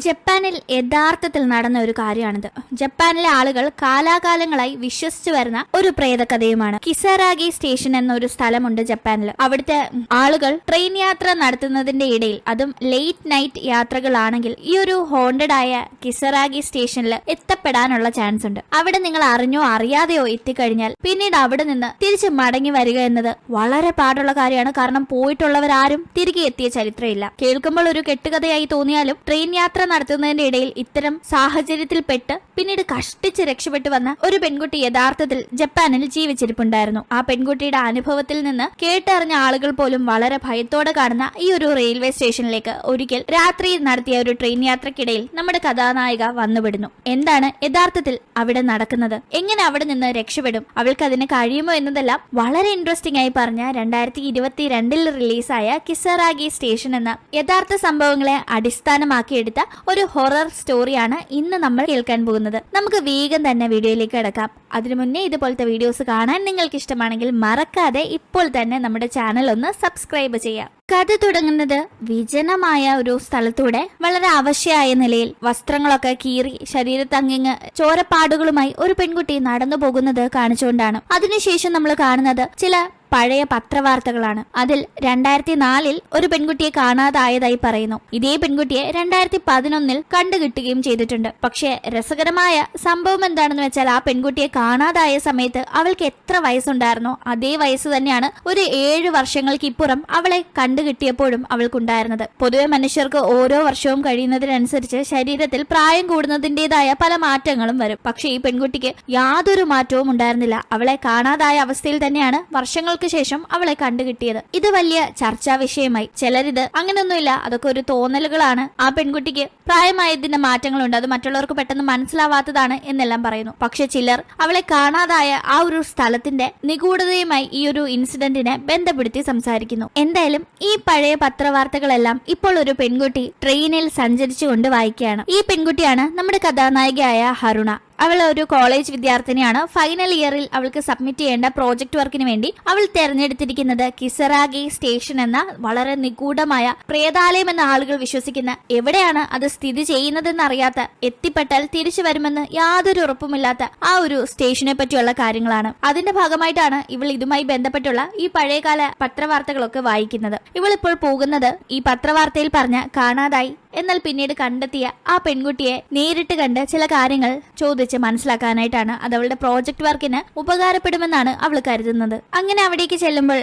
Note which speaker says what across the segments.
Speaker 1: ജപ്പാനിൽ യഥാർത്ഥത്തിൽ നടന്ന ഒരു കാര്യമാണിത്. ജപ്പാനിലെ ആളുകൾ കാലാകാലങ്ങളായി വിശ്വസിച്ചു വരുന്ന ഒരു പ്രേതകഥയുമാണ്. കിസറാഗി സ്റ്റേഷൻ എന്നൊരു സ്ഥലമുണ്ട് ജപ്പാനിൽ. അവിടുത്തെ ആളുകൾ ട്രെയിൻ യാത്ര നടത്തുന്നതിന്റെ ഇടയിൽ, അതും ലേറ്റ് നൈറ്റ് യാത്രകളാണെങ്കിൽ, ഈ ഒരു ഹോണ്ടഡ് ആയ കിസറാഗി സ്റ്റേഷനിൽ എത്തപ്പെടാനുള്ള ചാൻസ് ഉണ്ട്. അവിടെ നിങ്ങൾ അറിഞ്ഞോ അറിയാതെയോ എത്തിക്കഴിഞ്ഞാൽ പിന്നീട് അവിടെ നിന്ന് തിരിച്ച് മടങ്ങി വരിക എന്നത് വളരെ പാടുള്ള കാര്യമാണ്. കാരണം പോയിട്ടുള്ളവരാരും തിരികെ എത്തിയ ചരിത്രമില്ല. കേൾക്കുമ്പോൾ ഒരു കെട്ടുകഥയായി തോന്നിയാലും ട്രെയിൻ യാത്ര നടത്തുന്നതിന്റെ ഇടയിൽ ഇത്തരം സാഹചര്യത്തിൽപ്പെട്ട് പിന്നീട് കഷ്ടിച്ച് രക്ഷപ്പെട്ടു വന്ന ഒരു പെൺകുട്ടി യഥാർത്ഥത്തിൽ ജപ്പാനിൽ ജീവിച്ചിരിപ്പുണ്ടായിരുന്നു. ആ പെൺകുട്ടിയുടെ അനുഭവത്തിൽ നിന്ന് കേട്ടറിഞ്ഞ ആളുകൾ പോലും വളരെ ഭയത്തോടെ കാണുന്ന ഈ ഒരു റെയിൽവേ സ്റ്റേഷനിലേക്ക് ഒരിക്കൽ രാത്രിയിൽ നടത്തിയ ഒരു ട്രെയിൻ യാത്രക്കിടയിൽ നമ്മുടെ കഥാനായിക വന്നുപെടുന്നു. എന്താണ് യഥാർത്ഥത്തിൽ അവിടെ നടക്കുന്നത്, എങ്ങനെ അവിടെ നിന്ന് രക്ഷപ്പെടും, അവൾക്ക് അതിന് കഴിയുമോ എന്നതെല്ലാം വളരെ ഇൻട്രസ്റ്റിംഗ് ആയി പറഞ്ഞ 2022 റിലീസായ കിസറാഗി സ്റ്റേഷൻ എന്ന യഥാർത്ഥ സംഭവങ്ങളെ അടിസ്ഥാനമാക്കിയെടുത്ത ഒരു ഹൊറർ സ്റ്റോറിയാണ് ഇന്ന് നമ്മൾ കേൾക്കാൻ പോകുന്നത്. നമുക്ക് വേഗം തന്നെ വീഡിയോയിലേക്ക് കിടക്കാം. അതിനു മുന്നേ ഇതുപോലത്തെ വീഡിയോസ് കാണാൻ നിങ്ങൾക്ക് ഇഷ്ടമാണെങ്കിൽ മറക്കാതെ ഇപ്പോൾ തന്നെ നമ്മുടെ ചാനൽ ഒന്ന് സബ്സ്ക്രൈബ് ചെയ്യാം. കഥ തുടങ്ങുന്നത് വിജനമായ ഒരു സ്ഥലത്തൂടെ വളരെ അവശയായ നിലയിൽ വസ്ത്രങ്ങളൊക്കെ കീറി ശരീരത്തങ്ങിങ് ചോരപ്പാടുകളുമായി ഒരു പെൺകുട്ടി നടന്നു പോകുന്നത് കാണിച്ചുകൊണ്ടാണ്. അതിനുശേഷം നമ്മൾ കാണുന്നത് ചില പഴയ പത്രവാർത്തകളാണ്. അതിൽ 2004 ഒരു പെൺകുട്ടിയെ കാണാതായതായി പറയുന്നു. ഇതേ പെൺകുട്ടിയെ 2011 കണ്ടുകിട്ടുകയും ചെയ്തിട്ടുണ്ട്. പക്ഷേ രസകരമായ സംഭവം എന്താണെന്ന് വെച്ചാൽ ആ പെൺകുട്ടിയെ കാണാതായ സമയത്ത് അവൾക്ക് എത്ര വയസ്സുണ്ടായിരുന്നോ അതേ വയസ്സ് തന്നെയാണ് ഒരു 7 വർഷങ്ങൾക്ക് ഇപ്പുറം അവളെ കണ്ടുകിട്ടിയപ്പോഴും അവൾക്കുണ്ടായിരുന്നത്. പൊതുവെ മനുഷ്യർക്ക് ഓരോ വർഷവും കഴിയുന്നതിനനുസരിച്ച് ശരീരത്തിൽ പ്രായം കൂടുന്നതിൻ്റെതായ പല മാറ്റങ്ങളും വരും. പക്ഷേ ഈ പെൺകുട്ടിക്ക് യാതൊരു മാറ്റവും ഉണ്ടായിരുന്നില്ല. അവളെ കാണാതായ അവസ്ഥയിൽ തന്നെയാണ് വർഷങ്ങൾ ശേഷം അവളെ കണ്ടുകിട്ടിയത്. ഇത് വലിയ ചർച്ചാ വിഷയമായി. ചിലരിത് അങ്ങനെയൊന്നുമില്ല, അതൊക്കെ ഒരു തോന്നലുകളാണ്, ആ പെൺകുട്ടിക്ക് പ്രായമായതിന്റെ മാറ്റങ്ങളുണ്ട്, അത് മറ്റുള്ളവർക്ക് പെട്ടെന്ന് മനസ്സിലാവാത്തതാണ് എന്നെല്ലാം പറയുന്നു. പക്ഷെ ചിലർ അവളെ കാണാതായ ആ ഒരു സ്ഥലത്തിന്റെ നിഗൂഢതയുമായി ഈ ഒരു ഇൻസിഡന്റിനെ ബന്ധപ്പെടുത്തി സംസാരിക്കുന്നു. എന്തായാലും ഈ പഴയ പത്രവാർത്തകളെല്ലാം ഇപ്പോൾ ഒരു പെൺകുട്ടി ട്രെയിനിൽ സഞ്ചരിച്ചുകൊണ്ട് വായിക്കുകയാണ്. ഈ പെൺകുട്ടിയാണ് നമ്മുടെ കഥാനായികയായ ഹരുണ. അവൾ ഒരു കോളേജ് വിദ്യാർത്ഥിനിയാണ്. ഫൈനൽ ഇയറിൽ അവൾക്ക് സബ്മിറ്റ് ചെയ്യേണ്ട പ്രോജക്ട് വർക്കിന് വേണ്ടി അവൾ തെരഞ്ഞെടുത്തിരിക്കുന്നത് കിസറാഗി സ്റ്റേഷൻ എന്ന വളരെ നിഗൂഢമായ പ്രേതാലയം എന്ന ആളുകൾ വിശ്വസിക്കുന്ന, എവിടെയാണ് അത് സ്ഥിതി ചെയ്യുന്നതെന്ന് അറിയാത്ത, എത്തിപ്പെട്ടാൽ തിരിച്ചു വരുമെന്ന് യാതൊരു ഉറപ്പുമില്ലാത്ത ആ ഒരു സ്റ്റേഷനെ പറ്റിയുള്ള കാര്യങ്ങളാണ്. അതിന്റെ ഭാഗമായിട്ടാണ് ഇവൾ ഇതുമായി ബന്ധപ്പെട്ടുള്ള ഈ പഴയകാല പത്രവാർത്തകളൊക്കെ വായിക്കുന്നത്. ഇവൾ ഇപ്പോൾ പോകുന്നത് ഈ പത്രവാർത്തയിൽ പറഞ്ഞ കാണാതായി എന്നാൽ പിന്നീട് കണ്ടെത്തിയ ആ പെൺകുട്ടിയെ നേരിട്ട് കണ്ട് ചില കാര്യങ്ങൾ ചോദിച്ച് മനസ്സിലാക്കാനായിട്ടാണ്. അത് അവളുടെ പ്രോജക്ട് വർക്കിന് ഉപകാരപ്പെടുമെന്നാണ് അവൾ കരുതുന്നത്. അങ്ങനെ അവിടേക്ക് ചെല്ലുമ്പോൾ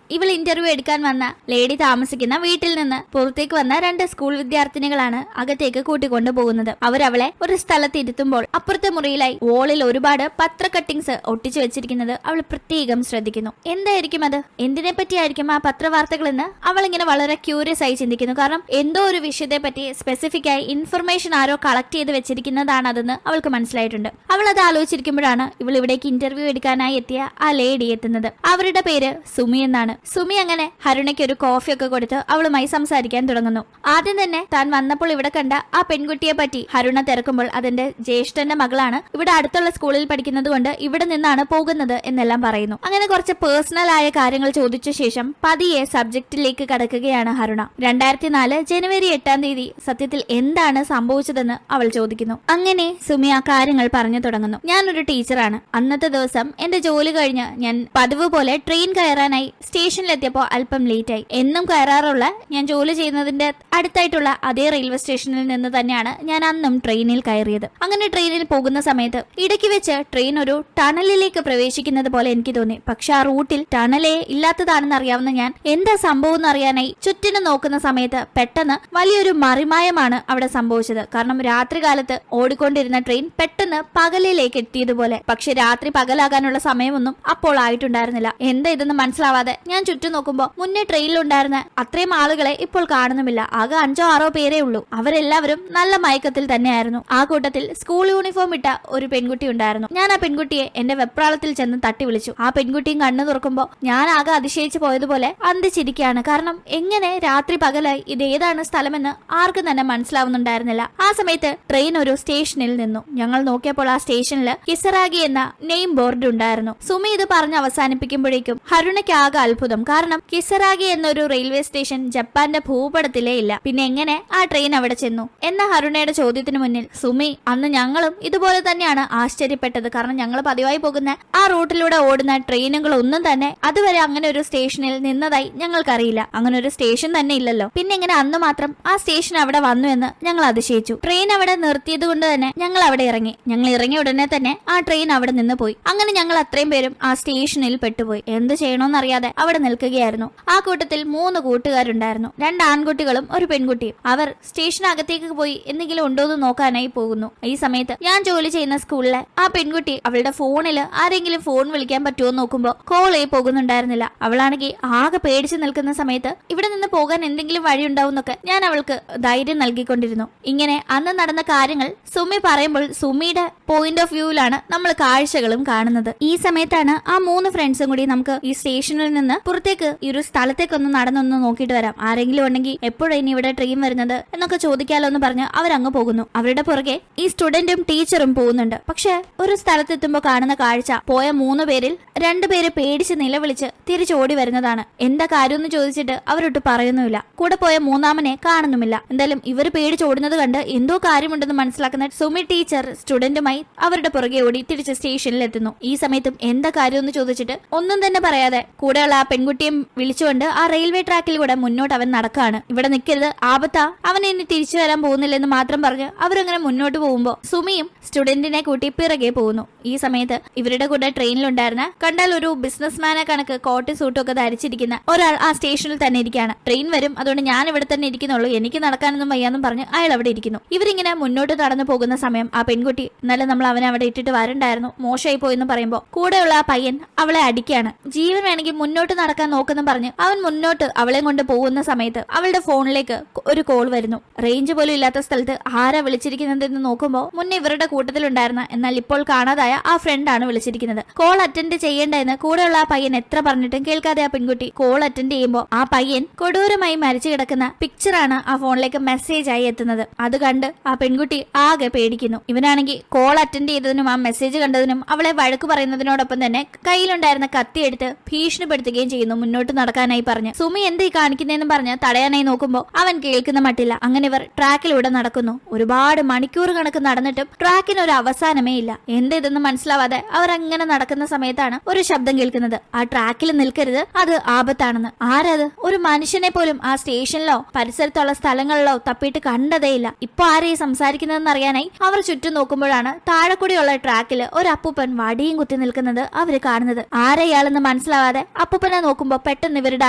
Speaker 1: ഇവൾ ഇന്റർവ്യൂ എടുക്കാൻ വന്ന ലേഡി താമസിക്കുന്ന വീട്ടിൽ നിന്ന് പുറത്തേക്ക് വന്ന 2 സ്കൂൾ വിദ്യാർത്ഥിനികളാണ് അകത്തേക്ക് കൂട്ടിക്കൊണ്ടു പോകുന്നത്. അവരവളെ ഒരു സ്ഥലത്ത് ഇരുത്തുമ്പോൾ അപ്പുറത്തെ മുറിയിലായി വോളിൽ ഒരുപാട് പത്ര കട്ടിങ്സ് ഒട്ടിച്ചു വെച്ചിരിക്കുന്നത് അവൾ പ്രത്യേകം ശ്രദ്ധിക്കുന്നു. എന്തായിരിക്കും അത്, എന്തിനെ പറ്റിയായിരിക്കും ആ പത്രവാർത്തകൾ എന്ന് അവൾ ഇങ്ങനെ വളരെ ക്യൂരിയസ് ആയി ചിന്തിക്കുന്നു. കാരണം എന്തോ ഒരു വിഷയത്തെ പറ്റി സ്പെസിഫിക് ആയി ഇൻഫർമേഷൻ ആരോ കളക്ട് ചെയ്ത് വെച്ചിരിക്കുന്നതാണ് അതെന്ന് അവൾക്ക് മനസ്സിലായിട്ടുണ്ട്. അവൾ അത് ആലോചിച്ചിരിക്കുമ്പോഴാണ് ഇവൾ ഇവിടേക്ക് ഇന്റർവ്യൂ എടുക്കാനായി എത്തിയ ആ ലേഡി എത്തുന്നത്. അവരുടെ പേര് സുമി എന്നാണ്. സുമി അങ്ങനെ ഹരുണയ്ക്ക് ഒരു കോഫി ഒക്കെ കൊടുത്ത് അവളുമായി സംസാരിക്കാൻ തുടങ്ങുന്നു. ആദ്യം തന്നെ താൻ വന്നപ്പോൾ ഇവിടെ കണ്ട ആ പെൺകുട്ടിയെ പറ്റി ഹരുണ തിരക്കുമ്പോൾ അതെന്റെ ജ്യേഷ്ഠന്റെ മകളാണ്, ഇവിടെ അടുത്തുള്ള സ്കൂളിൽ പഠിക്കുന്നത് കൊണ്ട് ഇവിടെ നിന്നാണ് പോകുന്നത് എന്നെല്ലാം പറയുന്നു. അങ്ങനെ കുറച്ച് പേഴ്സണൽ ആയ കാര്യങ്ങൾ ചോദിച്ച ശേഷം പതിയെ സബ്ജക്റ്റിലേക്ക് കടക്കുകയാണ് ഹരുണ. 2004 ജനുവരി 8 സത്യത്തിൽ എന്താണ് സംഭവിച്ചതെന്ന് അവൾ ചോദിക്കുന്നു. അങ്ങനെ സുമി ആ കാര്യങ്ങൾ പറഞ്ഞു തുടങ്ങുന്നു. ഞാനൊരു ടീച്ചറാണ്. അന്നത്തെ ദിവസം എന്റെ ജോലി കഴിഞ്ഞ് ഞാൻ പതിവ് പോലെ ട്രെയിൻ കയറാനായി സ്റ്റേഷനിലെത്തിയപ്പോൾ അല്പം ലേറ്റ് ആയി. എന്നും കയറാറുള്ള, ഞാൻ ജോലി ചെയ്യുന്നതിന്റെ അടുത്തായിട്ടുള്ള അതേ റെയിൽവേ സ്റ്റേഷനിൽ നിന്ന് തന്നെയാണ് ഞാൻ അന്നും ട്രെയിനിൽ കയറിയത്. അങ്ങനെ ട്രെയിനിൽ പോകുന്ന സമയത്ത് ഇടയ്ക്ക് വെച്ച് ട്രെയിൻ ഒരു ടണലിലേക്ക് പ്രവേശിക്കുന്നത് പോലെ എനിക്ക് തോന്നി. പക്ഷെ ആ റൂട്ടിൽ ടണലേ ഇല്ലാത്തതാണെന്ന് അറിയാവുന്ന ഞാൻ എന്താ സംഭവം എന്ന് അറിയാനായി ചുറ്റിനും നോക്കുന്ന സമയത്ത് പെട്ടെന്ന് വലിയൊരു മറിമായമാണ് അവിടെ സംഭവിച്ചത്. കാരണം രാത്രികാലത്ത് ഓടിക്കൊണ്ടിരുന്ന ട്രെയിൻ പെട്ടെന്ന് പകലിലേക്ക് എത്തിയതുപോലെ. പക്ഷെ രാത്രി പകലാകാനുള്ള സമയമൊന്നും അപ്പോൾ ആയിട്ടുണ്ടായിരുന്നില്ല. എന്താ ഇതെന്ന് മനസ്സിലാവാതെ ഞാൻ ചുറ്റും നോക്കുമ്പോൾ മുന്നേ ട്രെയിനിലുണ്ടായിരുന്ന അത്രയും ആളുകളെ ഇപ്പോൾ കാണുന്നുമില്ല. ആകെ 5-6 പേരേ ഉള്ളൂ. അവരെല്ലാവരും നല്ല മയക്കത്തിൽ തന്നെയായിരുന്നു. ആ കൂട്ടത്തിൽ സ്കൂൾ യൂണിഫോം ഇട്ട ഒരു പെൺകുട്ടി ഉണ്ടായിരുന്നു. ഞാൻ ആ പെൺകുട്ടിയെ എന്റെ വെപ്രാളത്തിൽ ചെന്ന് തട്ടി വിളിച്ചു. ആ പെൺകുട്ടിയും കണ്ണു തുറക്കുമ്പോൾ ഞാൻ ആകെ അതിശയിച്ചു പോയതുപോലെ അന്തിച്ചിരിക്കുകയാണ്. കാരണം എങ്ങനെ രാത്രി പകലായി ഇത് ഏതാണ് സ്ഥലമെന്ന് ആർക്കും തന്നെ മനസ്സിലാവുന്നുണ്ടായിരുന്നില്ല. ആ സമയത്ത് ട്രെയിൻ ഒരു സ്റ്റേഷനിൽ നിന്നു. ഞങ്ങൾ നോക്കിയ നോക്കിയപ്പോൾ ആ സ്റ്റേഷനിൽ കിസറാഗി എന്ന നെയിം ബോർഡ് ഉണ്ടായിരുന്നു. സുമി ഇത് പറഞ്ഞ് അവസാനിപ്പിക്കുമ്പോഴേക്കും ഹരുണയ്ക്ക് ആകെ അത്ഭുതം. കാരണം കിസറാഗി എന്നൊരു റെയിൽവേ സ്റ്റേഷൻ ജപ്പാന്റെ ഭൂപടത്തിലേ ഇല്ല. പിന്നെ എങ്ങനെ ആ ട്രെയിൻ അവിടെ ചെന്നു എന്ന ഹരുണയുടെ ചോദ്യത്തിന് മുന്നിൽ സുമി, അന്ന് ഞങ്ങളും ഇതുപോലെ തന്നെയാണ് ആശ്ചര്യപ്പെട്ടത്. കാരണം ഞങ്ങൾ പതിവായി പോകുന്ന ആ റൂട്ടിലൂടെ ഓടുന്ന ട്രെയിനുകളൊന്നും തന്നെ അതുവരെ അങ്ങനെ ഒരു സ്റ്റേഷനിൽ നിന്നതായി ഞങ്ങൾക്കറിയില്ല. അങ്ങനെ ഒരു സ്റ്റേഷൻ തന്നെ ഇല്ലല്ലോ. പിന്നെ എങ്ങനെ അന്ന് മാത്രം ആ സ്റ്റേഷൻ അവിടെ വന്നു എന്ന് ഞങ്ങൾ അതിശയിച്ചു. ട്രെയിൻ അവിടെ നിർത്തിയത് കൊണ്ട് തന്നെ ഞങ്ങൾ അവിടെ ഇറങ്ങി. ഞങ്ങൾ ഇറങ്ങിയ ഉടനെ തന്നെ ആ ട്രെയിൻ അവിടെ നിന്ന് പോയി. അങ്ങനെ ഞങ്ങൾ അത്രയും പേരും ആ സ്റ്റേഷനിൽ പെട്ടുപോയി. എന്ത് ചെയ്യണമെന്നറിയാതെ അവിടെ നിൽക്കുകയായിരുന്നു. ആ കൂട്ടത്തിൽ 3 കൂട്ടുകാരുണ്ടായിരുന്നു. 2 ആൺകുട്ടികളും ഒരു പെൺകുട്ടിയും. അവർ സ്റ്റേഷനകത്തേക്ക് പോയി എന്തെങ്കിലും ഉണ്ടോന്ന് നോക്കാനായി പോകുന്നു. ഈ സമയത്ത് ഞാൻ ജോലി ചെയ്യുന്ന സ്കൂളിലെ ആ പെൺകുട്ടി അവളുടെ ഫോണിൽ ആരെങ്കിലും ഫോൺ വിളിക്കാൻ പറ്റുമോ നോക്കുമ്പോ കോളേ പോകുന്നുണ്ടായിരുന്നില്ല. അവളാണെങ്കിൽ ആകെ പേടിച്ച് നിൽക്കുന്ന സമയത്ത് ഇവിടെ നിന്ന് പോകാൻ എന്തെങ്കിലും വഴി ഉണ്ടാവുന്നൊക്കെ ഞാൻ അവൾക്ക് ധൈര്യം നൽകിക്കൊണ്ടിരുന്നു. ഇങ്ങനെ അന്ന് നടന്ന കാര്യങ്ങൾ സുമി പറയുമ്പോൾ സുമിയുടെ പോയിന്റ് ഓഫ് വ്യൂവിലാണ് നമ്മൾ കാഴ്ചകളും കാണുന്നത്. ഈ സമയത്താണ് ആ 3 ഫ്രണ്ട്സും കൂടി നമുക്ക് ഈ സ്റ്റേഷനിൽ നിന്ന് പുറത്തേക്ക് ഈ ഒരു സ്ഥലത്തേക്കൊന്ന് നടന്നൊന്ന് നോക്കിയിട്ട് വരാം, ആരെങ്കിലും ഉണ്ടെങ്കിൽ എപ്പോഴാണ് ഇനി ഇവിടെ ട്രെയിൻ വരുന്നത് എന്നൊക്കെ ചോദിക്കാലോ എന്ന് പറഞ്ഞ് അവരങ്ങ് പോകുന്നു. അവരുടെ പുറകെ ഈ സ്റ്റുഡന്റും ടീച്ചറും പോകുന്നുണ്ട്. പക്ഷെ ഒരു സ്ഥലത്തെത്തുമ്പോൾ കാണുന്ന കാഴ്ച പോയ 3 പേരിൽ 2 പേര് പേടിച്ച് നിലവിളിച്ച് തിരിച്ചോടി വരുന്നതാണ്. എന്താ കാര്യമെന്ന് ചോദിച്ചിട്ട് അവരൊട്ട് പറയുന്നുമില്ല. കൂടെ പോയ 3ാമനെ കാണുന്നുമില്ല. എന്തായാലും ഇവർ പേടിച്ചോടുന്നത് കണ്ട് എന്തോ കാര്യമുണ്ടെന്ന് മനസ്സിലാക്കുന്ന സുമി ടീച്ചർ സ്റ്റുഡന്റുമായി അവരുടെ പുറകെ ഓടി തിരിച്ച് സ്റ്റേഷനിൽ എത്തുന്നു. ഈ സമയത്തും എന്താ കാര്യമെന്ന് ചോദിച്ചിട്ട് ഒന്നും തന്നെ പറയാതെ കൂടെയുള്ള ആ പെൺകുട്ടിയും വിളിച്ചുകൊണ്ട് ആ റെയിൽവേ ട്രാക്കിലൂടെ മുന്നോട്ട് അവൻ നടക്കാണ്. ഇവിടെ നിൽക്കരുത്, ആപത്താ, അവൻ ഇനി തിരിച്ചു വരാൻ പോകുന്നില്ലെന്ന് മാത്രം പറഞ്ഞ് അവരങ്ങനെ മുന്നോട്ട് പോകുമ്പോ സുമിയും സ്റ്റുഡന്റിനെ കൂട്ടി പിറകെ പോകുന്നു. ഈ സമയത്ത് ഇവരുടെ കൂടെ ട്രെയിനിലുണ്ടായിരുന്ന കണ്ടാൽ ഒരു ബിസിനസ്മാനെ കണക്ക് കോട്ടും സൂട്ടും ഒക്കെ ധരിച്ചിരിക്കുന്ന ഒരാൾ ആ സ്റ്റേഷനിൽ തന്നെ ഇരിക്കുകയാണ്. ട്രെയിൻ വരും, അതുകൊണ്ട് ഞാൻ ഇവിടെ തന്നെ ഇരിക്കുന്നുള്ളൂ, എനിക്ക് നടക്കാനൊന്നും വയ്യാന്നും പറഞ്ഞ് അയാൾ അവിടെ ഇരിക്കുന്നു. ഇവരിങ്ങനെ മുന്നോട്ട് നടന്നു പോകുന്ന സമയം ആ പെൺകുട്ടി, എന്നാലും നമ്മൾ അവനെ അവിടെ ഇട്ടിട്ട് വരണ്ടായിരുന്നു, മോശമായി പോയെന്ന് പറയുമ്പോ കൂടെയുള്ള ആ പയ്യൻ അവളെ അടിക്കാണ്. ജീവൻ വേണമെങ്കിൽ മുന്നോട്ട് നടക്കാൻ നോക്കെന്നും പറഞ്ഞ് അവൻ മുന്നോട്ട് അവളെ കൊണ്ട് പോകുന്ന സമയത്ത് അവളുടെ ഫോണിലേക്ക് ഒരു കോൾ വരുന്നു. റേഞ്ച് പോലും ഇല്ലാത്ത സ്ഥലത്ത് ആരാ വിളിച്ചിരിക്കുന്നതെന്ന് നോക്കുമ്പോൾ മുന്നേ ഇവരുടെ കൂട്ടത്തിലുണ്ടായിരുന്ന എന്നാൽ ഇപ്പോൾ കാണാതായ ആ ഫ്രണ്ടാണ് വിളിച്ചിരിക്കുന്നത്. കോൾ അറ്റൻഡ് ചെയ്യേണ്ടെന്ന് കൂടെയുള്ള ആ പയ്യൻ എത്ര പറഞ്ഞിട്ടും കേൾക്കാതെ ആ പെൺകുട്ടി കോൾ അറ്റൻഡ് ചെയ്യുമ്പോൾ ആ പയ്യൻ കൊടൂരമായി മരിച്ചു കിടക്കുന്ന പിക്ചറാണ് ആ ഫോണിലേക്ക് മെസ്സേജ് ആയി എത്തുന്നത്. അത് കണ്ട് ആ പെൺകുട്ടി ആകെ പേടിക്കുന്നു. ഇവനാണെങ്കിൽ കോൾ അറ്റൻഡ് ചെയ്തതിനും ആ മെസ്സേജ് കണ്ടതിനും അവളെ വഴക്ക് പറയുന്നതിനോടൊപ്പം തന്നെ കയ്യിലുണ്ടായിരുന്ന കത്തിയെടുത്ത് ഭീഷണിപ്പെടുത്തുകയും ചെയ്യുന്നു മുന്നോട്ട് നടക്കാനായി പറഞ്ഞ്. സുമി എന്താ ഈ കാണിക്കുന്നതെന്ന് പറഞ്ഞ് തടയാനായി നോക്കുമ്പോൾ അവൻ കേൾക്കുന്ന മട്ടില്ല. അങ്ങനെ ഇവർ ട്രാക്കിലൂടെ നടക്കുന്നു. ഒരുപാട് മണിക്കൂർ കണക്ക് നടന്നിട്ടും ട്രാക്കിന് ഒരു അവസാനമേ ഇല്ല. എന്തെന്ന് മനസ്സിലാവാതെ അവർ അങ്ങനെ നടക്കുന്ന സമയത്താണ് ഒരു ശബ്ദം കേൾക്കുന്നത്. ആ ട്രാക്കിൽ നിൽക്കരുത്, അത് ആപത്താണെന്ന്. ആരത്? ഒരു മനുഷ്യനെ പോലും ആ സ്റ്റേഷനിലോ പരിസരത്തുള്ള സ്ഥലങ്ങളിലോ തപ്പിയിട്ട് കണ്ടതേയില്ല. ഇപ്പൊ ആരെയും സംസാരിക്കുന്നതെന്ന് അറിയാനായി അവർ ചുറ്റും നോക്കുമ്പോഴാണ് താഴെ കൂടിയുള്ള ട്രാക്കിൽ ഒരു അപ്പൂപ്പൻ വടിയും കുത്തി നിൽക്കുന്നത് അവര് കാണുന്നത്. ആരെയാളെന്ന് മനസ്സിലാവാതെ അപ്പൂപ്പനെ നോക്കുമ്പോ പെട്ടെന്ന് ഇവരുടെ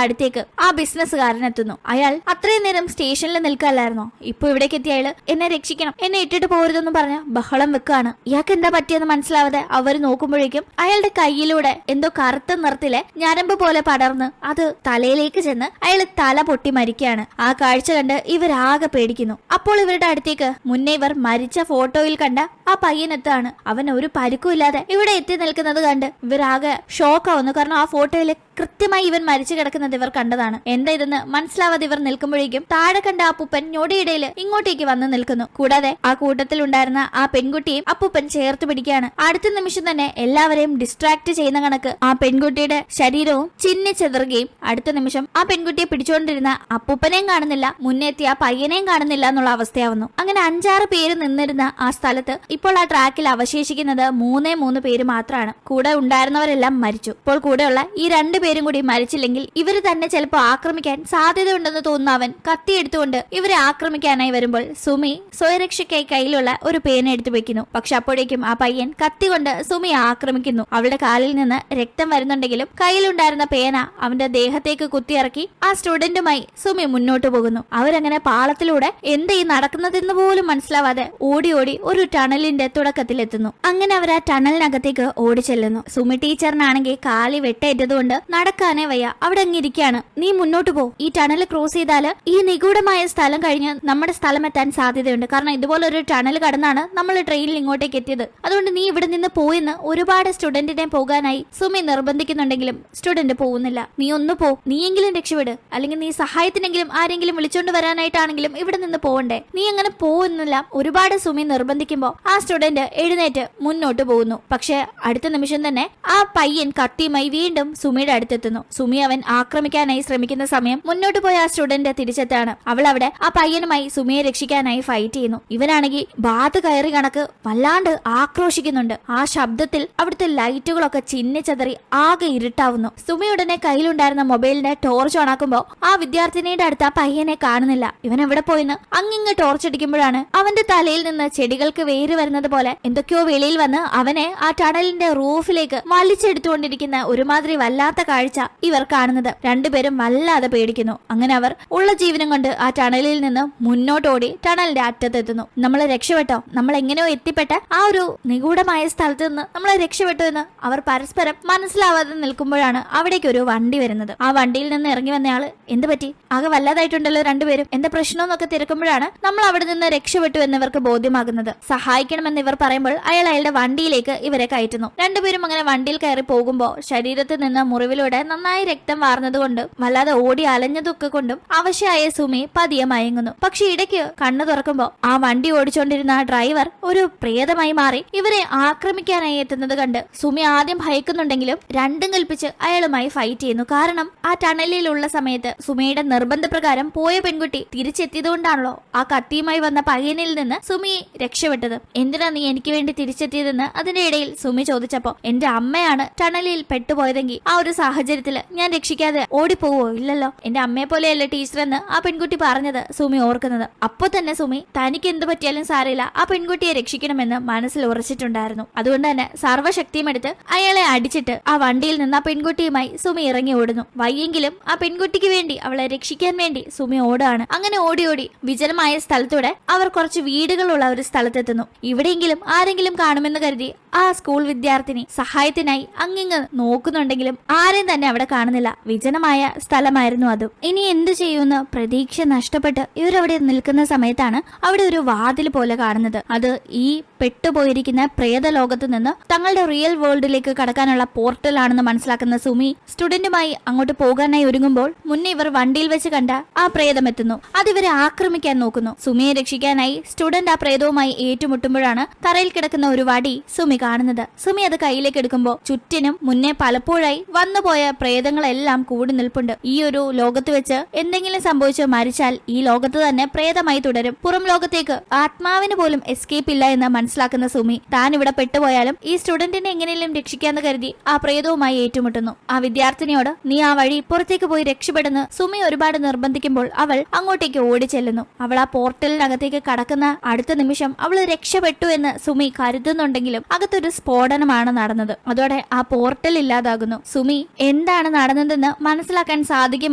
Speaker 1: അടുത്തേക്ക് ആ ബിസിനസ്സുകാരൻ എത്തുന്നു. അയാൾ അത്രയും നേരം സ്റ്റേഷനിൽ നിൽക്കല്ലായിരുന്നോ, ഇപ്പൊ ഇവിടേക്ക് എത്തിയ അയാള് എന്നെ രക്ഷിക്കണം, എന്നെ ഇട്ടിട്ട് പോരുതെന്ന് പറഞ്ഞ് ബഹളം വെക്കാണ്. ഇയാൾക്ക് എന്താ പറ്റിയെന്ന് മനസ്സിലാവാതെ അവർ നോക്കുമ്പോഴേക്കും അയാളുടെ കയ്യിലൂടെ എന്തോ കറുത്ത നിറത്തിലെ ഞരമ്പ് പോലെ പടർന്ന് അത് തലയിലേക്ക് ചെന്ന് അയാള് തല പൊട്ടി മരിക്കുകയാണ്. ആ കാഴ്ച കണ്ട് ഇവരാകെ പേടിക്കുന്നു. അപ്പോൾ ഇവരുടെ അടുത്തേക്ക് മുന്നേ ഇവർ മരിച്ച ഫോട്ടോയിൽ കണ്ട ആ പയ്യനെത്താണ്. അവൻ ഒരു പരിക്കുമില്ലാതെ ഇവിടെ എത്തി നിൽക്കുന്നത് കണ്ട് ഇവരാകെ ഷോക്കാവുന്നു. കാരണം ആ ഫോട്ടോയില് കൃത്യമായി ഇവൻ മരിച്ചു കിടക്കുന്നത് ഇവർ കണ്ടതാണ്. എന്താ ഇതെന്ന് മനസ്സിലാവാതെ ഇവർ നിൽക്കുമ്പോഴേക്കും താഴെ കണ്ട അപ്പൂപ്പൻ ഞൊടിയിടയിൽ ഇങ്ങോട്ടേക്ക് വന്ന് നിൽക്കുന്നു. കൂടാതെ ആ കൂട്ടത്തിൽ ഉണ്ടായിരുന്ന ആ പെൺകുട്ടിയും അപ്പൂപ്പൻ ചേർത്ത് പിടിക്കുകയാണ്. അടുത്ത നിമിഷം തന്നെ എല്ലാവരെയും ഡിസ്ട്രാക്ട് ചെയ്യുന്ന കണക്ക് ആ പെൺകുട്ടിയുടെ ശരീരവും ചിന്നിച്ചെതറുകയും അടുത്ത നിമിഷം ആ പെൺകുട്ടിയെ പിടിച്ചുകൊണ്ടിരുന്ന അപ്പൂപ്പനെയും കാണുന്നില്ല, മുന്നേത്തിയ ആ പയ്യനെയും കാണുന്നില്ല എന്നുള്ള അവസ്ഥയാവുന്നു. അങ്ങനെ 5-6 പേര് നിന്നിരുന്ന ആ സ്ഥലത്ത് ഇപ്പോൾ ആ ട്രാക്കിൽ അവശേഷിക്കുന്നത് 3 പേര് മാത്രമാണ്. കൂടെ ഉണ്ടായിരുന്നവരെല്ലാം മരിച്ചു. ഇപ്പോൾ കൂടെയുള്ള ഈ 2 പേരും കൂടി മരിച്ചില്ലെങ്കിൽ ഇവര് തന്നെ ചിലപ്പോൾ ആക്രമിക്കാൻ സാധ്യതയുണ്ടെന്ന് തോന്നുന്ന അവൻ കത്തിയെടുത്തുകൊണ്ട് ഇവരെ ആക്രമിക്കാനായി വരുമ്പോൾ സുമി സ്വയരക്ഷയ്ക്കായി കയ്യിലുള്ള ഒരു പേന എടുത്തു വെക്കുന്നു. പക്ഷെ അപ്പോഴേക്കും ആ പയ്യൻ കത്തി കൊണ്ട് സുമിയെ ആക്രമിക്കുന്നു. അവളുടെ കാലിൽ നിന്ന് രക്തം വരുന്നുണ്ടെങ്കിലും കയ്യിലുണ്ടായിരുന്ന പേന അവന്റെ ദേഹത്തേക്ക് കുത്തിയിറക്കി ആ സ്റ്റുഡന്റുമായി സുമി മുന്നോട്ട് പോകുന്നു. അവരങ്ങനെ പാളത്തിലൂടെ എന്താ ഈ നടക്കുന്നതെന്ന് പോലും മനസ്സിലാവാതെ ഓടി ഓടി ഒരു ടണലിന്റെ തുടക്കത്തിലെത്തുന്നു. അങ്ങനെ അവർ ആ ടണലിനകത്തേക്ക് ഓടി ചെല്ലുന്നു. സുമി ടീച്ചറിനാണെങ്കിൽ കാലി വെട്ടേറ്റതുകൊണ്ട് നടക്കാനേ വയ്യ, അവിടെ അങ്ങിരിക്കാണ്. നീ മുന്നോട്ട് പോ, ഈ ടണൽ ക്രോസ് ചെയ്താല് ഈ നിഗൂഢമായ സ്ഥലം കഴിഞ്ഞ് നമ്മുടെ സ്ഥലം എത്താൻ സാധ്യതയുണ്ട്. കാരണം ഇതുപോലെ ഒരു ടണൽ കടന്നാണ് നമ്മൾ ട്രെയിനിൽ ഇങ്ങോട്ടേക്ക് എത്തിയത്. അതുകൊണ്ട് നീ ഇവിടെ നിന്ന് പോയെന്ന് ഒരുപാട് സ്റ്റുഡന്റിനെ പോകാനായി സുമി നിർബന്ധിക്കുന്നുണ്ടെങ്കിലും സ്റ്റുഡന്റ് പോകുന്നില്ല. നീ ഒന്ന് പോ, നീയെങ്കിലും രക്ഷപ്പെട്, അല്ലെങ്കിൽ നീ സഹായത്തിനെങ്കിലും ആരെങ്കിലും വിളിച്ചോണ്ട് വരാനായിട്ടാണെങ്കിലും ഇവിടെ നിന്ന് പോവണ്ടേ, നീ അങ്ങനെ പോകുന്നില്ല. ഒരുപാട് സുമി നിർബന്ധിക്കുമ്പോ ആ സ്റ്റുഡന്റ് എഴുന്നേറ്റ് മുന്നോട്ട് പോകുന്നു. പക്ഷെ അടുത്ത നിമിഷം തന്നെ ആ പയ്യൻ കത്തിയുമായി വീണ്ടും സുമിയുടെ അടുത്തെത്തുന്നു. സുമി അവൻ ആക്രമിക്കാനായി ശ്രമിക്കുന്ന സമയം മുന്നോട്ട് പോയ ആ സ്റ്റുഡന്റ് തിരിച്ചെത്താണ്. അവൾ അവിടെ ആ പയ്യനുമായി സുമിയെ രക്ഷിക്കാനായി ഫൈറ്റ് ചെയ്യുന്നു. ഇവനാണെങ്കിൽ ബാധ കയറി കണക്ക് വല്ലാണ്ട് ആക്രോശിക്കുന്നുണ്ട്. ആ ശബ്ദത്തിൽ അവിടുത്തെ ലൈറ്റുകളൊക്കെ ചിന്നിച്ചതറി ആകെ ഇരുട്ടാവുന്നു. സുമി ഉടനെ കയ്യിലുണ്ടായിരുന്ന മൊബൈലിന്റെ ടോർച്ച് ഓണാക്കുമ്പോ ആ വിദ്യാർത്ഥിനിയുടെ അടുത്ത് ആ പയ്യനെ കാണുന്നില്ല. ഇവൻ എവിടെ പോയിന്ന് അങ്ങിങ്ങ് ടോർച്ച് അടിക്കുമ്പോഴാണ് അവന്റെ തലയിൽ നിന്ന് ചെടികൾക്ക് വേര് വരുന്നത് പോലെ എന്തൊക്കെയോ വെളിയിൽ വന്ന് അവനെ ആ ടണലിന്റെ റൂഫിലേക്ക് വലിച്ചെടുത്തുകൊണ്ടിരിക്കുന്ന ഒരുമാതിരി വല്ലാത്ത കാഴ്ച ഇവർ കാണുന്നത്. രണ്ടുപേരും വല്ലാതെ പേടിക്കുന്നു. അങ്ങനെ അവർ ഉള്ള ജീവനം കൊണ്ട് ആ ടണലിൽ നിന്ന് മുന്നോട്ടോടി ടണലിന്റെ അറ്റത്തെത്തുന്നു. നമ്മൾ രക്ഷപ്പെട്ടോ, നമ്മൾ എങ്ങനെയോ എത്തിപ്പെട്ട ആ ഒരു നിഗൂഢമായ സ്ഥലത്ത് നിന്ന് നമ്മൾ രക്ഷപ്പെട്ടു എന്ന് അവർ പരസ്പരം മനസ്സിലാവാതെ നിൽക്കുമ്പോഴാണ് അവിടേക്ക് ഒരു വണ്ടി വരുന്നത്. ആ വണ്ടിയിൽ നിന്ന് ഇറങ്ങി വന്നയാള് എന്ത് പറ്റി, ആകെ വല്ലാതായിട്ടുണ്ടല്ലോ രണ്ടുപേരും, എന്താ പ്രശ്നമെന്നൊക്കെ തിരക്കുമ്പോഴാണ് നമ്മൾ അവിടെ നിന്ന് രക്ഷപ്പെട്ടു എന്നിവർക്ക് ബോധ്യമാകുന്നത്. സഹായിക്കണമെന്ന് ഇവർ പറയുമ്പോൾ അയാൾ അയാളുടെ വണ്ടിയിലേക്ക് ഇവരെ കയറ്റുന്നു. രണ്ടുപേരും അങ്ങനെ വണ്ടിയിൽ കയറി പോകുമ്പോൾ ശരീരത്തിൽ നിന്ന് മുറിവിലൂടെ നന്നായി രക്തം വാർന്നതുകൊണ്ട് വല്ലാതെ ഓടി അലഞ്ഞതൊക്കെ കൊണ്ടും അവശയായ സുമി പതിയെ മയങ്ങുന്നു. പക്ഷെ ഇടയ്ക്ക് കണ്ണു തുറക്കുമ്പോൾ ആ വണ്ടി ഓടിച്ചോണ്ടിരുന്ന ആ ഡ്രൈവർ ഒരു പ്രേതമായി മാറി ഇവരെ ആക്രമിക്കാനായി എത്തുന്നത് കണ്ട് സുമി ആദ്യം ഭയക്കുന്നുണ്ടെങ്കിലും രണ്ടും കൽപ്പിച്ച് അയാളുമായി ഫൈറ്റ് ചെയ്യുന്നു. കാരണം ആ ടണലിലുള്ള സമയത്ത് സുമിയുടെ നിർബന്ധപ്രകാരം പോയ പെൺകുട്ടി തിരിച്ചെത്തിയതുകൊണ്ടാണല്ലോ ആ കത്തിയുമായി വന്ന പയ്യനിൽ നിന്ന് സുമി രക്ഷപ്പെട്ടത്. എന്തിനാ നീ എനിക്ക് വേണ്ടി തിരിച്ചെത്തിയതെന്ന് അതിന്റെ ഇടയിൽ സുമി ചോദിച്ചപ്പോ എന്റെ അമ്മയാണ് ടണലിൽ പെട്ടുപോയതെങ്കിൽ ആ ഒരു സാഹചര്യത്തിൽ ഞാൻ രക്ഷിക്കാതെ ഓടിപ്പോവോ? ഇല്ലല്ലോ, എന്റെ അമ്മയെ പോലെയല്ല ടീച്ചർ എന്ന് ആ പെൺകുട്ടി പറഞ്ഞത് സുമി ഓർക്കുന്നത്. അപ്പൊ തന്നെ സുമി തനിക്ക് എന്ത് പറ്റിയാലും സാരമില്ല, ആ പെൺകുട്ടിയെ രക്ഷിക്കണമെന്ന് മനസ്സിൽ ഉറച്ചിട്ടുണ്ടായിരുന്നു. അതുകൊണ്ട് തന്നെ സർവ്വശക്തിയും എടുത്ത് അയാളെ അടിച്ചിട്ട് ആ വണ്ടിയിൽ നിന്ന് ആ പെൺകുട്ടിയുമായി സുമി ഇറങ്ങി ഓടുന്നു. വയ്യെങ്കിലും ആ പെൺകുട്ടിക്ക് വേണ്ടി, അവളെ രക്ഷിക്കാൻ വേണ്ടി സുമി ഓടാണ്. അങ്ങനെ ഓടി ഓടി വിജനമായ സ്ഥലത്തൂടെ അവർ കുറച്ച് വീടുകളുള്ള ഒരു സ്ഥലത്തെത്തുന്നു. ഇവിടെയെങ്കിലും ആരെങ്കിലും കാണുമെന്ന് കരുതി ആ സ്കൂൾ വിദ്യാർത്ഥിനി സഹായത്തിനായി അങ്ങിങ്ങ് നോക്കുന്നുണ്ടെങ്കിലും ആരെയും തന്നെ അവിടെ കാണുന്നില്ല. വിജനമായ സ്ഥലമായിരുന്നു അതും. ഇനി എന്തു ചെയ്യുമെന്ന് പ്രതീക്ഷ നഷ്ടപ്പെട്ട് ഇവരവിടെ നിൽക്കുന്ന സമയത്താണ് അവിടെ ഒരു വാതിൽ പോലെ കാണുന്നത്. അത് ഈ പെട്ടുപോയിരിക്കുന്ന പ്രേത ലോകത്ത് നിന്ന് തങ്ങളുടെ റിയൽ വേൾഡിലേക്ക് കടക്കാനുള്ള പോർട്ടൽ ആണെന്ന് മനസ്സിലാക്കുന്ന സുമി സ്റ്റുഡന്റുമായി അങ്ങോട്ട് പോകാനായി ഒരുങ്ങുമ്പോൾ മുന്നേ ഇവർ വണ്ടിയിൽ വെച്ച് കണ്ട ആ പ്രേതം എത്തുന്നു. അതിവരെ ആക്രമിക്കാൻ നോക്കുന്നു. സുമിയെ രക്ഷിക്കാനായി സ്റ്റുഡന്റ് ആ പ്രേതവുമായി ഏറ്റുമുട്ടുമ്പോഴാണ് തറയിൽ കിടക്കുന്ന ഒരു വടി സുമി കാണുന്നത്. സുമി അത് കയ്യിലേക്ക് എടുക്കുമ്പോൾ ചുറ്റിനും മുന്നേ പലപ്പോഴായി വന്നുപോയ പ്രേതങ്ങളെല്ലാം കൂടി നിൽപ്പുണ്ട്. ഈ ഒരു ലോകത്ത് വെച്ച് എന്തെങ്കിലും സംഭവിച്ച് മരിച്ചാൽ ഈ ലോകത്ത് തന്നെ പ്രേതമായി തുടരും. പുറം ലോകത്തേക്ക് ആത്മാവിന് പോലും എസ്കേപ്പ് ഇല്ല എന്ന് മനസ്സിലാക്കുന്ന സുമി താൻ ഇവിടെ പെട്ടുപോയാലും ഈ സ്റ്റുഡന്റിനെ എങ്ങനെയും രക്ഷിക്കാന്ന് കരുതി ആ പ്രേതവുമായി ഏറ്റുമുട്ടുന്നു. ആ വിദ്യാർത്ഥിനിയോട് നീ ആ വഴി പുറത്തേക്ക് പോയി രക്ഷപ്പെടുന്ന സുമി ഒരുപാട് നിർബന്ധിക്കുമ്പോൾ അവൾ അങ്ങോട്ടേക്ക് ഓടി ചെല്ലുന്നു. അവൾ ആ പോർട്ടലിനകത്തേക്ക് കടക്കുന്ന അടുത്ത നിമിഷം അവൾ രക്ഷപ്പെട്ടു എന്ന് സുമി കരുതുന്നുണ്ടെങ്കിലും അകത്തൊരു സ്ഫോടനമാണ് നടന്നത്. അതോടെ ആ പോർട്ടൽ ഇല്ലാതാകുന്നു. സുമി എന്താണ് നടന്നതെന്ന് മനസ്സിലാക്കാൻ സാധിക്കും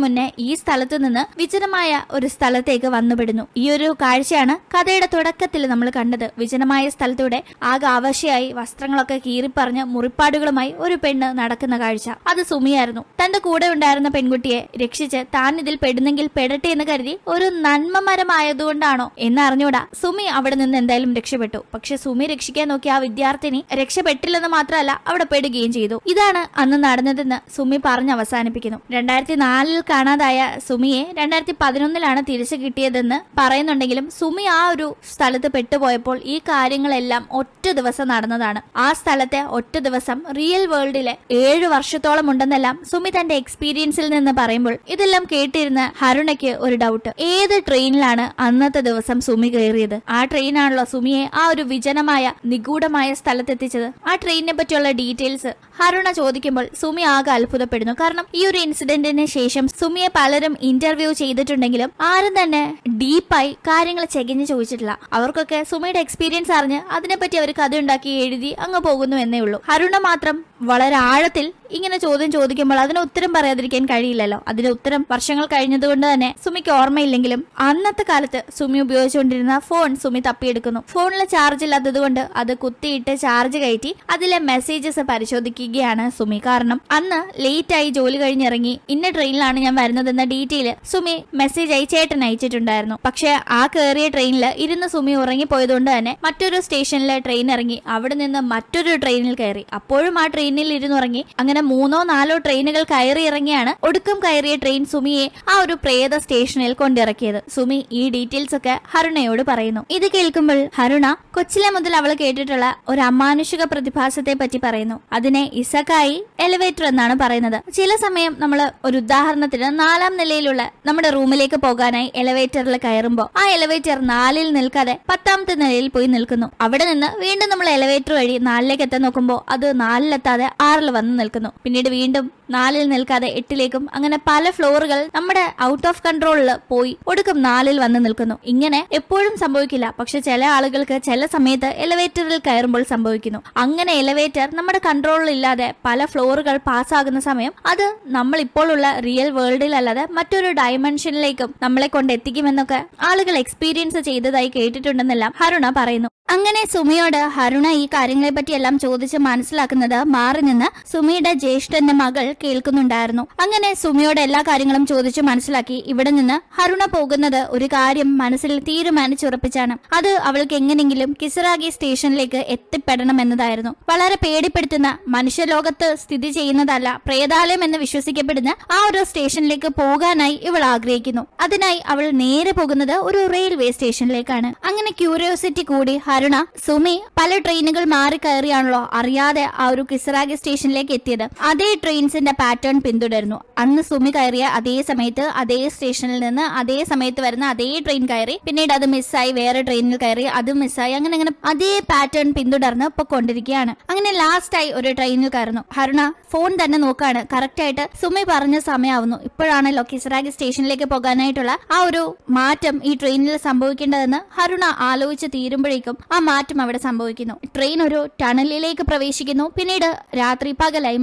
Speaker 1: മുന്നേ ഈ സ്ഥലത്തു നിന്ന് വിജനമായ ഒരു സ്ഥലത്തേക്ക് വന്നുപെടുന്നു. ഈ ഒരു കാഴ്ചയാണ് കഥയുടെ തുടക്കത്തിൽ നമ്മൾ കണ്ടത്. വിജനമായ സ്ഥലത്തൂടെ ആകെ അവശയായി വസ്ത്രങ്ങളൊക്കെ കീറിപ്പറഞ്ഞ് മുറിപ്പാടുകളുമായി ഒരു പെണ്ണ് നടക്കുന്ന കാഴ്ച. അത് സുമിയായിരുന്നു. തന്റെ കൂടെ ഉണ്ടായിരുന്ന പെൺകുട്ടിയെ രക്ഷിച്ച് താൻ ഇതിൽ പെടുന്നെങ്കിൽ പെടട്ടെ എന്ന് കരുതി ഒരു നന്മമരമായതുകൊണ്ടാണോ എന്നറിഞ്ഞൂടാ സുമി അവിടെ നിന്ന് എന്തായാലും രക്ഷപ്പെട്ടു. പക്ഷെ സുമി രക്ഷിക്കാൻ നോക്കിയ ആ വിദ്യാർത്ഥിനി രക്ഷപ്പെട്ടില്ലെന്ന് മാത്രമല്ല അവിടെ പെടുകയും ചെയ്തു. ഇതാണ് അന്ന് നടന്നതെന്ന് സുമി പറഞ്ഞ് അവസാനിപ്പിക്കുന്നു. 2004 കാണാതായ സുമിയെ 2011 തിരിച്ചു കിട്ടിയതെന്ന് പറയുന്നുണ്ടെങ്കിലും സുമി ആ ഒരു സ്ഥലത്ത് പെട്ടുപോയപ്പോൾ ഈ കാര്യങ്ങളെല്ലാം ഒറ്റ ദിവസം നടന്നതാണ്. ആ സ്ഥലത്തെ ഒറ്റ ദിവസം റിയൽ വേൾഡിലെ 7 വർഷത്തോളം ഉണ്ടെന്നെല്ലാം സുമി തന്റെ എക്സ്പീരിയൻസിൽ നിന്ന് പറയുമ്പോൾ ഇതെല്ലാം കേട്ടിരുന്ന ഹരുണയ്ക്ക് ഒരു ഡൗട്ട്. ഏത് ട്രെയിനിലാണ് അന്നത്തെ ദിവസം സുമി കയറിയത്? ആ ട്രെയിനാണല്ലോ സുമിയെ ആ ഒരു വിജനമായ നിഗൂഢമായ സ്ഥലത്തെത്തിച്ചത്. ആ ട്രെയിനിനെ പറ്റിയുള്ള ഡീറ്റെയിൽസ് ഹരുണ ചോദിക്കുമ്പോൾ സുമി ആകെ അത്ഭുതപ്പെടുന്നു. കാരണം ഈ ഒരു ഇൻസിഡന്റിന് ശേഷം സുമിയെ പലരും ഇന്റർവ്യൂ ചെയ്തിട്ടുണ്ടെങ്കിലും ആരും തന്നെ ഡീപ്പായി കാര്യങ്ങൾ ചെകഞ്ഞ് ചോദിച്ചിട്ടില്ല. അവർക്കൊക്കെ സുമിയുടെ എക്സ്പീരിയൻസ് അറിഞ്ഞ് അതിനെപ്പറ്റി അവർ കഥ ഉണ്ടാക്കി എഴുതി അങ്ങ് പോകുന്നു എന്നേ ഉള്ളൂ. ഹരുണ മാത്രം വളരെ ആഴത്തിൽ ഇങ്ങനെ ചോദ്യം ചോദിക്കുമ്പോൾ അതിന് ഉത്തരം പറയാതിരിക്കാൻ കഴിയില്ലല്ലോ. അതിന്റെ ഉത്തരം വർഷങ്ങൾ കഴിഞ്ഞതുകൊണ്ട് തന്നെ സുമിക്ക് ഓർമ്മയില്ലെങ്കിലും അന്നത്തെ കാലത്ത് സുമി ഉപയോഗിച്ചുകൊണ്ടിരുന്ന ഫോൺ സുമി തപ്പിയെടുക്കുന്നു. ഫോണിൽ ചാർജ് ഇല്ലാത്തത് കൊണ്ട് അത് കുത്തിയിട്ട് ചാർജ് കയറ്റി അതിലെ മെസ്സേജസ് പരിശോധിക്കുകയാണ് സുമി. കാരണം അന്ന് ലേറ്റ് ആയി ജോലി കഴിഞ്ഞിറങ്ങി ഇന്ന ട്രെയിനിലാണ് ഞാൻ വരുന്നതെന്ന ഡീറ്റെയിൽ സുമി മെസ്സേജ് ആയി ചേട്ടൻ അയച്ചിട്ടുണ്ടായിരുന്നു. പക്ഷെ ആ കയറിയ ട്രെയിനിൽ ഇരുന്ന് സുമി ഉറങ്ങിപ്പോയതുകൊണ്ട് തന്നെ മറ്റൊരു സ്റ്റേഷനിലെ ട്രെയിൻ ഇറങ്ങി അവിടെ നിന്ന് മറ്റൊരു ട്രെയിനിൽ കയറി. അപ്പോഴും ആ ട്രെയിനിൽ ഇരുന്നുറങ്ങി. അങ്ങനെ 3-4 ട്രെയിനുകൾ കയറി ഇറങ്ങിയാണ് ഒടുക്കം കയറിയ ട്രെയിൻ സുമിയെ ആ ഒരു പ്രേത സ്റ്റേഷനിൽ കൊണ്ടിറക്കിയത്. സുമി ഈ ഡീറ്റെയിൽസ് ഒക്കെ ഹരുണയോട് പറയുന്നു. ഇത് കേൾക്കുമ്പോൾ ഹരുണ കൊച്ചിലെ മുതൽ അവൾ കേട്ടിട്ടുള്ള ഒരു അമാനുഷിക പ്രതിഭാസത്തെ പറ്റി പറയുന്നു. അതിനെ ഇസക്കായി എലിവേറ്റർ എന്നാണ് പറയുന്നത്. ചില സമയം നമ്മൾ ഒരു ഉദാഹരണത്തിന് 4ാം നിലയിലുള്ള നമ്മുടെ റൂമിലേക്ക് പോകാനായി എലിവേറ്ററിൽ കയറുമ്പോൾ ആ എലിവേറ്റർ 4ൽ നിൽക്കാതെ 10ാമത്തെ നിലയിൽ പോയി നിൽക്കുന്നു. അവിടെ നിന്ന് വീണ്ടും നമ്മൾ എലിവേറ്റർ വഴി 4ലേക്ക് എത്താൻ നോക്കുമ്പോൾ അത് 4ലെത്താതെ 6ൽ വന്ന് നിൽക്കുന്നു. പിന്നീട് വീണ്ടും 4ൽ നിൽക്കാതെ 8ലേക്കും അങ്ങനെ പല ഫ്ലോറുകൾ നമ്മുടെ ഔട്ട് ഓഫ് കൺട്രോളിൽ പോയി ഒടുക്കം 4ൽ വന്ന് നിൽക്കുന്നു. ഇങ്ങനെ എപ്പോഴും സംഭവിക്കില്ല, പക്ഷെ ചില ആളുകൾക്ക് ചില സമയത്ത് എലിവേറ്ററിൽ കയറുമ്പോൾ സംഭവിക്കുന്നു. അങ്ങനെ എലിവേറ്റർ നമ്മുടെ കൺട്രോളിൽ ഇല്ലാതെ പല ഫ്ലോറുകൾ പാസ്സാകുന്ന സമയം അത് നമ്മൾ ഇപ്പോൾ ഉള്ള റിയൽ വേൾഡിൽ അല്ലാതെ മറ്റൊരു ഡയമെൻഷനിലേക്കും നമ്മളെ കൊണ്ട് എത്തിക്കുമെന്നൊക്കെ ആളുകൾ എക്സ്പീരിയൻസ് ചെയ്തതായി കേട്ടിട്ടുണ്ടെന്നെല്ലാം ഹരുണ പറയുന്നു. അങ്ങനെ സുമിയോട് ഹരുണ ഈ കാര്യങ്ങളെ പറ്റി എല്ലാം ചോദിച്ച് മനസ്സിലാക്കുന്നത് മാറി നിന്ന് സുമിയുടെ ജ്യേഷ്ഠന്റെ മകൾ കേൾക്കുന്നുണ്ടായിരുന്നു. അങ്ങനെ സുമിയോട് എല്ലാ കാര്യങ്ങളും ചോദിച്ചു മനസ്സിലാക്കി ഇവിടെ നിന്ന് ഹരുണ പോകുന്നത് ഒരു കാര്യം മനസ്സിൽ തീരുമാനിച്ചുറപ്പിച്ചാണ്. അത് അവൾക്ക് എങ്ങനെയെങ്കിലും കിസറാഗി സ്റ്റേഷനിലേക്ക് എത്തിപ്പെടണം എന്നതായിരുന്നു. വളരെ പേടിപ്പെടുത്തുന്ന മനുഷ്യലോകത്ത് സ്ഥിതി ചെയ്യുന്നതല്ല പ്രേതാലയം എന്ന് വിശ്വസിക്കപ്പെടുന്ന ആ ഒരു സ്റ്റേഷനിലേക്ക് പോകാനായി ഇവൾ ആഗ്രഹിക്കുന്നു. അതിനായി അവൾ നേരെ പോകുന്നത് ഒരു റെയിൽവേ സ്റ്റേഷനിലേക്കാണ്. അങ്ങനെ ക്യൂരിയോസിറ്റി കൂടി ഹരുണ സുമി പല ട്രെയിനുകൾ മാറി കയറിയാണല്ലോ അറിയാതെ ആ ഒരു കിസറാഗി സ്റ്റേഷനിലേക്ക് എത്തിയത്. അതേ ട്രെയിൻസിന്റെ പാറ്റേൺ പിന്തുടരുന്നു. അന്ന് സുമി കയറിയ അതേ സമയത്ത് അതേ സ്റ്റേഷനിൽ നിന്ന് അതേ സമയത്ത് വരുന്ന അതേ ട്രെയിൻ കയറി. പിന്നീട് അത് മിസ്സായി വേറെ ട്രെയിനിൽ കയറി, അതും മിസ്സായി. അങ്ങനെ അങ്ങനെ അതേ പാറ്റേൺ പിന്തുടർന്ന് ഇപ്പൊ കൊണ്ടിരിക്കുകയാണ്. അങ്ങനെ ലാസ്റ്റ് ആയി ഒരു ട്രെയിനിൽ കയറുന്നു. ഹരുണ ഫോൺ തന്നെ നോക്കാണ്. കറക്റ്റ് ആയിട്ട് സുമി പറഞ്ഞ സമയമാവുന്നു. ഇപ്പോഴാണല്ലോ കിസറാഗി സ്റ്റേഷനിലേക്ക് പോകാനായിട്ടുള്ള ആ ഒരു മാറ്റം ഈ ട്രെയിനിൽ സംഭവിക്കേണ്ടതെന്ന് ഹരുണ ആലോചിച്ച് തീരുമ്പോഴേക്കും ആ മാറ്റം അവിടെ സംഭവിക്കുന്നു. ട്രെയിൻ ഒരു ടണലിലേക്ക് പ്രവേശിക്കുന്നു. പിന്നീട് രാത്രി പകലായി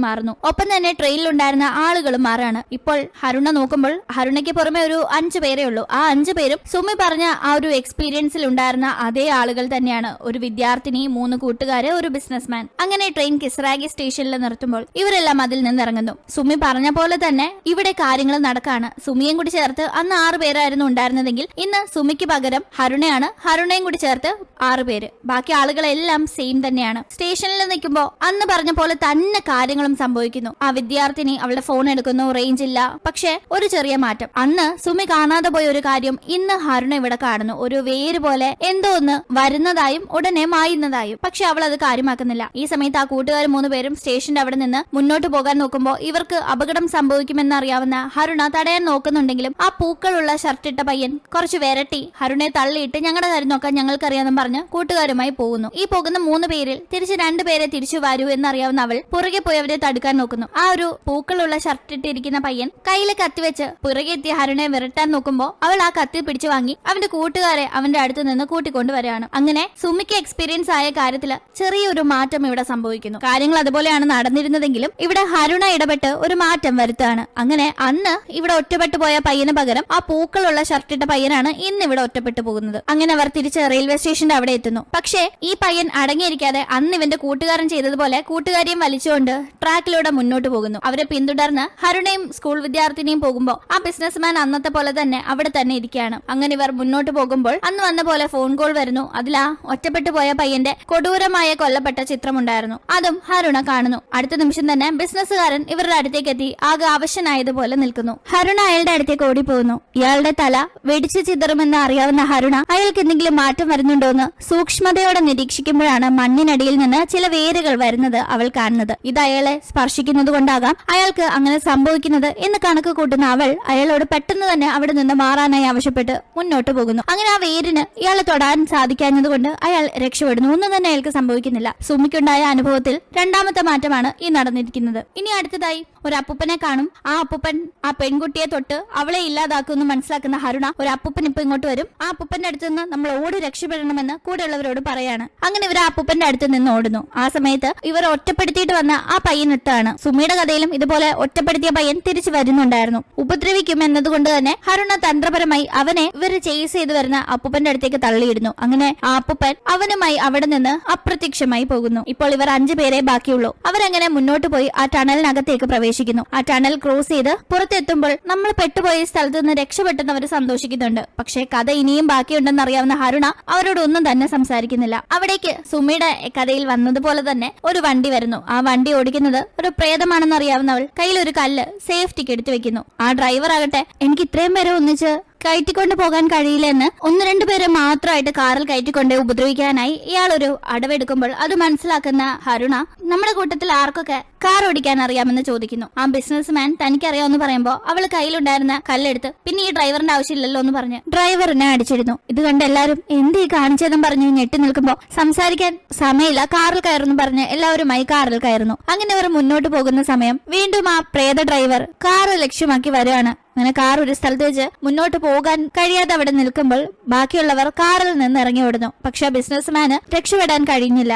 Speaker 1: മാറുന്നു. ഒപ്പം തന്നെ ട്രെയിനിലുണ്ടായിരുന്ന ആളുകളും മാറാണ്. ഇപ്പോൾ ഹരുണ നോക്കുമ്പോൾ ഹരുണയ്ക്ക് പുറമെ ഒരു 5 പേരേ ഉള്ളൂ. ആ 5 പേരും സുമി പറഞ്ഞ ആ ഒരു എക്സ്പീരിയൻസിൽ ഉണ്ടായിരുന്ന അതേ ആളുകൾ തന്നെയാണ്. ഒരു വിദ്യാർത്ഥിനി, 3 കൂട്ടുകാര്, ഒരു ബിസിനസ്മാൻ. അങ്ങനെ ട്രെയിൻ കിസറാഗി സ്റ്റേഷനിൽ നിർത്തുമ്പോൾ ഇവരെല്ലാം അതിൽ നിന്നിറങ്ങുന്നു. സുമി പറഞ്ഞ പോലെ തന്നെ ഇവിടെ കാര്യങ്ങൾ നടക്കാണ്. സുമിയും കൂടി ചേർത്ത് അന്ന് 6 പേരായിരുന്നു ഉണ്ടായിരുന്നതെങ്കിൽ ഇന്ന് സുമിക്ക് പകരം ഹരുണയാണ്. ഹരുണയും കൂടി ചേർത്ത് 6 പേര്. ബാക്കി ആളുകളെല്ലാം സെയിം തന്നെയാണ്. സ്റ്റേഷനിൽ നിൽക്കുമ്പോൾ അന്ന് പറഞ്ഞ പോലെ തന്നെ കാര്യങ്ങളും സംഭവിക്കുന്നു. ആ വിദ്യാർത്ഥിനി അവളുടെ ഫോൺ എടുക്കുന്നു, റേഞ്ച് ഇല്ല. പക്ഷെ ഒരു ചെറിയ മാറ്റം. അന്ന് സുമി കാണാതെ പോയ ഒരു കാര്യം ഇന്ന് ഹരുണ ഇവിടെ കാണുന്നു. ഒരു വേര് പോലെ എന്തോ ഒന്ന് വരുന്നതായും ഉടനെ മായുന്നതായും. പക്ഷെ അവൾ അത് കാര്യമാക്കുന്നില്ല. ഈ സമയത്ത് ആ കൂട്ടുകാർ 3 പേരും സ്റ്റേഷന്റെ അവിടെ നിന്ന് മുന്നോട്ട് പോകാൻ നോക്കുമ്പോൾ ഇവർക്ക് അപകടം സംഭവിക്കുമെന്ന് അറിയാവുന്ന ഹരുണ തടയാൻ നോക്കുന്നുണ്ടെങ്കിലും ആ പൂക്കളുള്ള ഷർട്ടിട്ട പയ്യൻ കുറച്ച് വിരട്ടി ഹരുണയെ തള്ളിയിട്ട് ഞങ്ങളുടെ കാര്യം നോക്കാൻ ഞങ്ങൾക്കറിയാമെന്നും പറഞ്ഞ് കൂട്ടുകാരുമായി പോകുന്നു. ഈ പോകുന്ന 3 പേരിൽ തിരിച്ച് 2 പേരെ തിരിച്ചു വരൂ എന്നറിയാവുന്ന അവൾ പുറകെ പോയി അവരെ തടുക്കാൻ നോക്കുന്നു. ആ ഒരു പൂക്കളുള്ള ഷർട്ടിട്ടിരിക്കുന്ന പയ്യൻ കയ്യിൽ കത്തി വെച്ച് പുറകെ എത്തിയ ഹരുണയെ വിരട്ടാൻ നോക്കുമ്പോൾ അവൾ ആ കത്തി പിടിച്ചു വാങ്ങി അവന്റെ കൂട്ടുകാരെ അവന്റെ അടുത്ത് നിന്ന് കൂട്ടിക്കൊണ്ടുവരികയാണ്. അങ്ങനെ സുമിക്ക് എക്സ്പീരിയൻസ് ആയ കാര്യത്തിൽ ചെറിയൊരു മാറ്റം ഇവിടെ സംഭവിക്കുന്നു. കാര്യങ്ങൾ അതുപോലെയാണ് നടന്നിരുന്നതെങ്കിലും ഇവിടെ ഹരുണ ഇടപെട്ട് ഒരു മാറ്റം വരുത്താണ്. അങ്ങനെ അന്ന് ഇവിടെ ഒറ്റപ്പെട്ടു പോയ പയ്യന് പകരം ആ പൂക്കളുള്ള ഷർട്ടിട്ട പയ്യനാണ് ഇന്ന് ഇവിടെ ഒറ്റപ്പെട്ടു പോകുന്നത്. അങ്ങനെ അവർ തിരിച്ച് റെയിൽവേ സ്റ്റേഷന്റെ അവിടെ എത്തുന്നു. പക്ഷേ ഈ പയ്യൻ അടങ്ങിയിരിക്കാതെ അന്ന് ഇവന്റെ കൂട്ടുകാരൻ ചെയ്തതുപോലെ കൂട്ടുകാരിയും വലിച്ചുകൊണ്ട് ട്രാക്കിലൂടെ മുന്നോട്ട് പോകുന്നു. അവരെ പിന്തുടർന്ന് ഹരുണയും സ്കൂൾ വിദ്യാർത്ഥിനിയും പോകുമ്പോൾ ആ ബിസിനസ്മാൻ അന്നത്തെ പോലെ തന്നെ അവിടെ തന്നെ ഇരിക്കുകയാണ്. അങ്ങനെ ഇവർ മുന്നോട്ട് പോകുമ്പോൾ അന്ന് വന്ന പോലെ ഫോൺ കോൾ വരുന്നു. അതിലാ ഒറ്റപ്പെട്ടു പോയ പയ്യന്റെ കൊടൂരമായ കൊല്ലപ്പെട്ട ചിത്രമുണ്ടായിരുന്നു. അതും ഹരുണ കാണുന്നു. അടുത്ത നിമിഷം തന്നെ ബിസിനസ്സുകാരൻ ഇവരുടെ അടുത്തേക്ക് എത്തി ആകെ അവശനായതുപോലെ നിൽക്കുന്നു. ഹരുണ അയാളുടെ അടുത്തേക്ക് ഓടിപ്പോകുന്നു. ഇയാളുടെ തല വെടിച്ചു ചിതറുമെന്ന് അറിയാവുന്ന ഹരുണ അയാൾക്ക് എന്തെങ്കിലും മാറ്റം വരുന്നുണ്ടോ എന്ന് സൂക്ഷ്മതയോടെ നിരീക്ഷിക്കുമ്പോഴാണ് മണ്ണിനടിയിൽ നിന്ന് ചില വേരുകൾ വരുന്നത് അവൾ കാണുന്നത്. ഇത് അയാളെ സ്പർശിക്കുന്നത് കൊണ്ടാകാം അയാൾക്ക് അങ്ങനെ സംഭവിക്കുന്നത് എന്ന് കണക്ക് കൂട്ടുന്ന അവൾ അയാളോട് പെട്ടെന്ന് തന്നെ അവിടെ നിന്ന് മാറാനായി ആവശ്യപ്പെട്ട് മുന്നോട്ട് പോകുന്നു. അങ്ങനെ ആ വേരിന് ഇയാളെ തൊടാൻ സാധിക്കാഞ്ഞതുകൊണ്ട് അയാൾ രക്ഷപ്പെടുന്നു. ഒന്നും തന്നെ അയാൾക്ക് സംഭവിക്കുന്നില്ല. സുമിക്കുണ്ടായ അനുഭവത്തിൽ 2ാമത്തെ മാറ്റമാണ് ഈ നടന്നിരിക്കുന്നത്. ഇനി അടുത്തതായി ഒരു അപ്പൂപ്പനെ കാണും. ആ അപ്പൂപ്പൻ ആ പെൺകുട്ടിയെ തൊട്ട് അവളെ ഇല്ലാതാക്കുമെന്ന് മനസ്സിലാക്കുന്ന ഹരുണ ഒരു അപ്പൂപ്പൻ ഇപ്പൊ ഇങ്ങോട്ട് വരും. ആ അപ്പൂപ്പന്റെ അടുത്ത് നിന്ന് നമ്മൾ ഓടി രക്ഷപ്പെടണമെന്ന് കൂടെയുള്ളവരോട് പറയാണ്. അങ്ങനെ ഇവർ ആ അപ്പൂപ്പന്റെ അടുത്ത് നിന്ന് ഓടുന്നു. ആ സമയത്ത് ഇവർ ഒറ്റപ്പെട്ട് ഒറ്റപ്പെടുത്തിയിട്ട് വന്ന ആ പയ്യൻ എത്താണ്. സുമിയുടെ കഥയിലും ഇതുപോലെ ഒറ്റപ്പെടുത്തിയ പയ്യൻ തിരിച്ചു വരുന്നുണ്ടായിരുന്നു. ഉപദ്രവിക്കും എന്നതുകൊണ്ട് തന്നെ ഹരുണ തന്ത്രപരമായി അവനെ ഇവര് ചേസ് ചെയ്ത് വരുന്ന അപ്പൂപ്പന്റെ അടുത്തേക്ക് തള്ളിയിടുന്നു. അങ്ങനെ ആ അപ്പൂപ്പൻ അവനുമായി അവിടെ നിന്ന് അപ്രത്യക്ഷമായി പോകുന്നു. ഇപ്പോൾ ഇവർ 5 പേരെ ബാക്കിയുള്ളൂ. അവരങ്ങനെ മുന്നോട്ട് പോയി ആ ടണലിനകത്തേക്ക് പ്രവേശിക്കുന്നു. ആ ടണൽ ക്രോസ് ചെയ്ത് പുറത്തെത്തുമ്പോൾ നമ്മൾ പെട്ടുപോയ സ്ഥലത്ത് നിന്ന് രക്ഷപ്പെട്ടെന്ന് അവർ സന്തോഷിക്കുന്നുണ്ട്. പക്ഷേ കഥ ഇനിയും ബാക്കിയുണ്ടെന്ന് അറിയാവുന്ന ഹരുണ അവരോടൊന്നും തന്നെ സംസാരിക്കുന്നില്ല. അവിടേക്ക് സുമിയുടെ കഥയിൽ വന്നതുപോലെ തന്നെ ഒരു വണ്ടി വരുന്നു. ആ വണ്ടി ഓടിക്കുന്നത് ഒരു പ്രേതമാണെന്ന് അറിയാവുന്നവൾ കയ്യിൽ ഒരു കല്ല് സേഫ്റ്റിക്ക് എടുത്തു വെക്കുന്നു. ആ ഡ്രൈവർ ആകട്ടെ എനിക്ക് ഇത്രയും പേരെ ഒന്നിച്ച് കയറ്റിക്കൊണ്ട് പോകാൻ കഴിയില്ലെന്ന് 1-2 പേരെ മാത്രമായിട്ട് കാറിൽ കയറ്റിക്കൊണ്ട് ഉപദ്രവിക്കാനായി ഇയാൾ ഒരു അടവെടുക്കുമ്പോൾ അത് മനസ്സിലാക്കുന്ന ഹരുണ നമ്മുടെ കൂട്ടത്തിൽ ആർക്കൊക്കെ കാർ ഓടിക്കാൻ അറിയാമെന്ന് ചോദിക്കുന്നു. ആ ബിസിനസ് മാൻ തനിക്കറിയാമെന്ന് പറയുമ്പോൾ അവൾ കയ്യിലുണ്ടായിരുന്ന കല്ലെടുത്ത് പിന്നെ ഈ ഡ്രൈവറിന്റെ ആവശ്യമില്ലല്ലോ എന്ന് പറഞ്ഞ് ഡ്രൈവറിനെ അടിച്ചിരുന്നു. ഇത് കണ്ട് എല്ലാവരും എന്തീ കാണിച്ചതെന്ന് പറഞ്ഞ് ഞെട്ടി നിൽക്കുമ്പോൾ സംസാരിക്കാൻ സമയമില്ല, കാറിൽ കയറുന്നു പറഞ്ഞ് എല്ലാവരുമായി കാറിൽ കയറുന്നു. അങ്ങനെ അവർ മുന്നോട്ട് പോകുന്ന സമയം വീണ്ടും ആ പ്രേത ഡ്രൈവർ കാറ് ലക്ഷ്യമാക്കി വരികയാണ്. അങ്ങനെ കാർ ഒരു സ്ഥലത്ത് വെച്ച് മുന്നോട്ട് പോകാൻ കഴിയാതെ അവിടെ നിൽക്കുമ്പോൾ ബാക്കിയുള്ളവർ കാറിൽ നിന്ന് ഇറങ്ങി ഓടുന്നു. പക്ഷെ ബിസിനസ്മാന് രക്ഷപ്പെടാൻ കഴിഞ്ഞില്ല.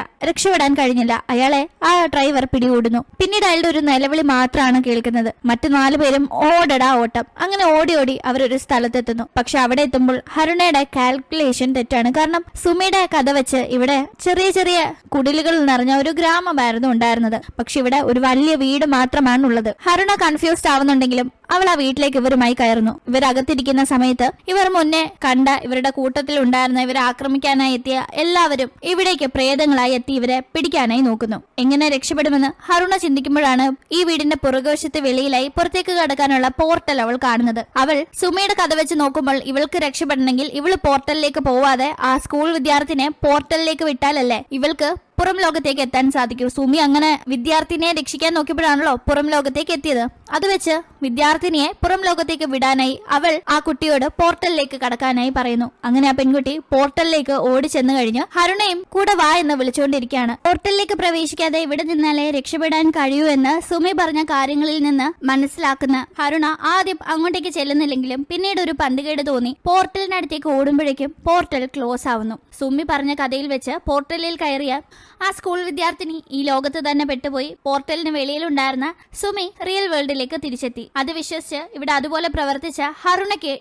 Speaker 1: അയാളെ ആ ഡ്രൈവർ പിടികൂടുന്നു. പിന്നീട് അയാളുടെ ഒരു നിലവിളി മാത്രമാണ് കേൾക്കുന്നത്. മറ്റു 4 പേരും ഓടടാ ഓട്ടം. അങ്ങനെ ഓടി ഓടി അവരൊരു സ്ഥലത്തെത്തുന്നു. പക്ഷെ അവിടെ എത്തുമ്പോൾ ഹരുണയുടെ കാൽക്കുലേഷൻ തെറ്റാണ്. കാരണം സുമിയുടെ കഥ വെച്ച് ഇവിടെ ചെറിയ ചെറിയ കുടിലുകൾ നിറഞ്ഞ ഒരു ഗ്രാമമായിരുന്നു ഉണ്ടായിരുന്നത്. പക്ഷെ ഇവിടെ ഒരു വലിയ വീട് മാത്രമാണ് ഉള്ളത്. ഹരുണ കൺഫ്യൂസ്ഡ് ആവുന്നുണ്ടെങ്കിലും അവൾ ആ വീട്ടിലേക്ക് ഇവരുമായി കയറുന്നു. ഇവരകത്തിരിക്കുന്ന സമയത്ത് ഇവർ മുന്നേ കണ്ട ഇവരുടെ കൂട്ടത്തിൽ ഉണ്ടായിരുന്ന ഇവരെ ആക്രമിക്കാനായി എത്തിയ എല്ലാവരും ഇവിടേക്ക് പ്രേതങ്ങളായി എത്തി ഇവരെ പിടിക്കാനായി നോക്കുന്നു. എങ്ങനെ രക്ഷപ്പെടുമെന്ന് ഹരുണ ചിന്തിക്കുമ്പോഴാണ് ഈ വീടിന്റെ പുറകുവശത്തെ വെളിയിലായി പുറത്തേക്ക് കടക്കാനുള്ള പോർട്ടൽ അവൾ കാണുന്നത്. അവൾ സുമിയുടെ കഥ വെച്ച് നോക്കുമ്പോൾ ഇവൾക്ക് രക്ഷപ്പെടണമെങ്കിൽ ഇവള് പോർട്ടലിലേക്ക് പോവാതെ ആ സ്കൂൾ വിദ്യാർത്ഥിനെ പോർട്ടലിലേക്ക് വിട്ടാലല്ലേ ഇവൾക്ക് പുറം ലോകത്തേക്ക് എത്താൻ സാധിക്കൂ. സുമി അങ്ങനെ വിദ്യാർത്ഥിനിയെ രക്ഷിക്കാൻ നോക്കിയപ്പോഴാണല്ലോ പുറം ലോകത്തേക്ക് എത്തിയത്. അത് വെച്ച് വിദ്യാർത്ഥിനിയെ പുറം ലോകത്തേക്ക് വിടാനായി അവൾ ആ കുട്ടിയോട് പോർട്ടലിലേക്ക് കടക്കാനായി പറയുന്നു. അങ്ങനെ ആ പെൺകുട്ടി പോർട്ടലിലേക്ക് ഓടി ചെന്ന് കഴിഞ്ഞ് ഹരുണയും കൂടെ വാ എന്ന് വിളിച്ചുകൊണ്ടിരിക്കുകയാണ്. പോർട്ടലിലേക്ക് പ്രവേശിക്കാതെ ഇവിടെ നിന്നാലേ രക്ഷപ്പെടാൻ കഴിയൂ എന്ന് സുമി പറഞ്ഞ കാര്യങ്ങളിൽ നിന്ന് മനസ്സിലാക്കുന്ന ഹരുണ ആദ്യം അങ്ങോട്ടേക്ക് ചെല്ലുന്നില്ലെങ്കിലും പിന്നീട് ഒരു പന്തികേട് തോന്നി പോർട്ടലിനടുത്തേക്ക് ഓടുമ്പോഴേക്കും പോർട്ടൽ ക്ലോസ് ആവുന്നു. സുമി പറഞ്ഞ കഥയിൽ വെച്ച് പോർട്ടലിൽ കയറിയ ആ സ്കൂൾ വിദ്യാർത്ഥിനി ഈ ലോകത്ത് തന്നെ പെട്ടുപോയി. പോർട്ടലിന് വെളിയിലുണ്ടായിരുന്ന സുമി റിയൽ വേൾഡിലേക്ക് തിരിച്ചെത്തി. അത് വിശ്വസിച്ച് ഇവിടെ അതുപോലെ പ്രവർത്തിച്ച ഹരുണയ്ക്ക്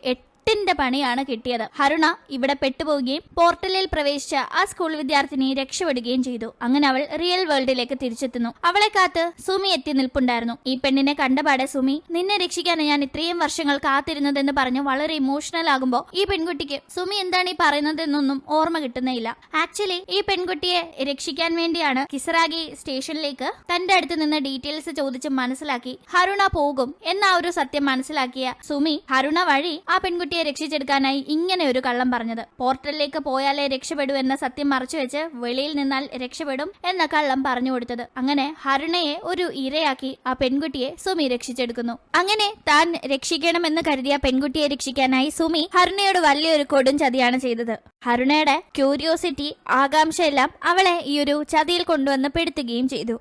Speaker 1: 8ന്റെ പണിയാണ് കിട്ടിയത്. ഹരുണ ഇവിടെ പെട്ടുപോവുകയും പോർട്ടലിൽ പ്രവേശിച്ച ആ സ്കൂൾ വിദ്യാർത്ഥിനി രക്ഷപ്പെടുകയും ചെയ്തു. അങ്ങനെ അവൾ റിയൽ വേൾഡിലേക്ക് തിരിച്ചെത്തുന്നു. അവളെ കാത്ത് സുമി എത്തി നിൽപ്പുണ്ടായിരുന്നു. ഈ പെണ്ണിനെ കണ്ടപാടെ സുമി നിന്നെ രക്ഷിക്കാനാണ് ഞാൻ ഇത്രയും വർഷങ്ങൾ കാത്തിരുന്നതെന്ന് പറഞ്ഞു വളരെ ഇമോഷണൽ ആകുമ്പോൾ ഈ പെൺകുട്ടിക്ക് സുമി എന്താണ് ഈ പറയുന്നതെന്നൊന്നും ഓർമ്മ കിട്ടുന്നില്ല. ആക്ച്വലി ഈ പെൺകുട്ടിയെ രക്ഷിക്കാൻ വേണ്ടിയാണ് കിസറാഗി സ്റ്റേഷനിലേക്ക് തന്റെ അടുത്ത് നിന്ന് ഡീറ്റെയിൽസ് ചോദിച്ച് മനസ്സിലാക്കി ഹരുണ പോകും എന്ന ഒരു സത്യം മനസ്സിലാക്കിയ സുമി ഹരുണ വഴി ആ പെൺകുട്ടി രക്ഷിച്ചെടുക്കാനായി ഇങ്ങനെ ഒരു കള്ളം പറഞ്ഞത്. പോർട്ടലിലേക്ക് പോയാലേ രക്ഷപ്പെടൂ എന്ന സത്യം മറച്ചുവെച്ച് വെളിയിൽ നിന്നാൽ രക്ഷപ്പെടും എന്ന കള്ളം പറഞ്ഞു കൊടുത്തത്. അങ്ങനെ ഹരുണയെ ഒരു ഇരയാക്കി ആ പെൺകുട്ടിയെ സുമി രക്ഷിച്ചെടുക്കുന്നു. അങ്ങനെ താൻ രക്ഷിക്കണമെന്ന് കരുതിയ പെൺകുട്ടിയെ രക്ഷിക്കാനായി സുമി ഹരുണയോട് വലിയൊരു കൊടും ചതിയാണ് ചെയ്തത്. ഹരുണയുടെ ക്യൂരിയോസിറ്റി ആകാംക്ഷയെല്ലാം അവളെ ഈ ഒരു ചതിയിൽ കൊണ്ടുവന്ന് പെടുത്തുകയും ചെയ്തു.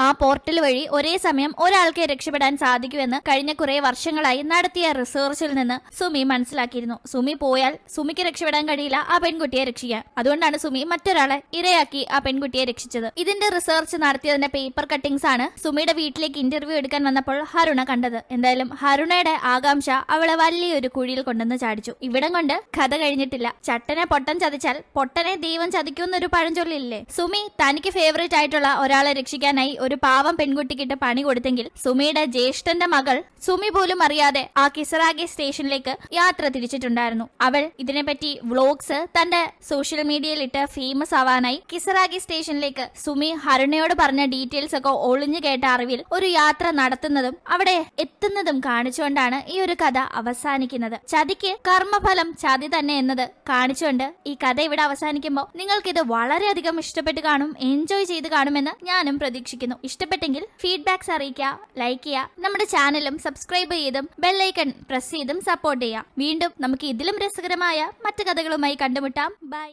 Speaker 1: ആ പോർട്ടൽ വഴി ഒരേ സമയം ഒരാൾക്ക് രക്ഷപ്പെടാൻ സാധിക്കുമെന്ന് കഴിഞ്ഞ കുറെ വർഷങ്ങളായി നടത്തിയ റിസർച്ചിൽ നിന്ന് സുമി മനസ്സിലാക്കിയിരുന്നു. സുമി പോയാൽ സുമിക്ക് രക്ഷപ്പെടാൻ കഴിയില്ല ആ പെൺകുട്ടിയെ രക്ഷിക്കാൻ. അതുകൊണ്ടാണ് സുമി മറ്റൊരാളെ ഇരയാക്കി ആ പെൺകുട്ടിയെ രക്ഷിച്ചത്. ഇതിന്റെ റിസർച്ച് നടത്തിയതിന്റെ പേപ്പർ കട്ടിങ്സ് ആണ് സുമിയുടെ വീട്ടിലേക്ക് ഇന്റർവ്യൂ എടുക്കാൻ വന്നപ്പോൾ ഹരുണ കണ്ടത്. എന്തായാലും ഹരുണയുടെ ആകാംക്ഷ അവളെ വലിയൊരു കുഴിയിൽ കൊണ്ടുവന്ന് ചാടിച്ചു. ഇവിടം കൊണ്ട് കഥ കഴിഞ്ഞിട്ടില്ല. ചട്ടനെ പൊട്ടൻ ചതിച്ചാൽ പൊട്ടനെ ദൈവം ചതിക്കുന്നൊരു പഴഞ്ചൊല്ലില്ലേ. സുമി തനിക്ക് ഫേവറേറ്റ് ആയിട്ടുള്ള ഒരാളെ രക്ഷിക്കാനായി ഒരു പാവം പെൺകുട്ടിക്കിട്ട് പണി കൊടുത്തെങ്കിൽ സുമിയുടെ ജ്യേഷ്ഠന്റെ മകൾ സുമി പോലും അറിയാതെ ആ കിസറാഗി സ്റ്റേഷനിലേക്ക് യാത്ര തിരിച്ചിട്ടുണ്ടായിരുന്നു. അവൾ ഇതിനെപ്പറ്റി വ്ലോഗ്സ് തന്റെ സോഷ്യൽ മീഡിയയിൽ ഇട്ട് ഫേമസ് ആവാനായി കിസറാഗി സ്റ്റേഷനിലേക്ക് സുമി ഹരുണയോട് പറഞ്ഞ ഡീറ്റെയിൽസ് ഒക്കെ ഒളിഞ്ഞു കേട്ട അറിവിൽ ഒരു യാത്ര നടത്തുന്നതും അവിടെ എത്തുന്നതും കാണിച്ചുകൊണ്ടാണ് ഈ ഒരു കഥ അവസാനിക്കുന്നത്. ചതിക്ക് കർമ്മഫലം ചതി തന്നെ എന്നത് കാണിച്ചുകൊണ്ട് ഈ കഥ ഇവിടെ അവസാനിക്കുമ്പോൾ നിങ്ങൾക്ക് ഇത് വളരെയധികം ഇഷ്ടപ്പെട്ട് കാണും, എൻജോയ് ചെയ്ത് കാണുമെന്ന് ഞാനും പ്രതീക്ഷിക്കുന്നു. ഇഷ്ടപ്പെട്ടെങ്കിൽ ഫീഡ്ബാക്സ് അറിയിക്കുക, ലൈക്ക് ചെയ്യുക, നമ്മുടെ ചാനലും സബ്സ്ക്രൈബ് ചെയ്തും ബെല്ലൈക്കൺ പ്രസ് ചെയ്തും സപ്പോർട്ട് ചെയ്യാം. വീണ്ടും നമുക്ക് ഇതിലും രസകരമായ മറ്റു കഥകളുമായി കണ്ടുമുട്ടാം. ബൈ.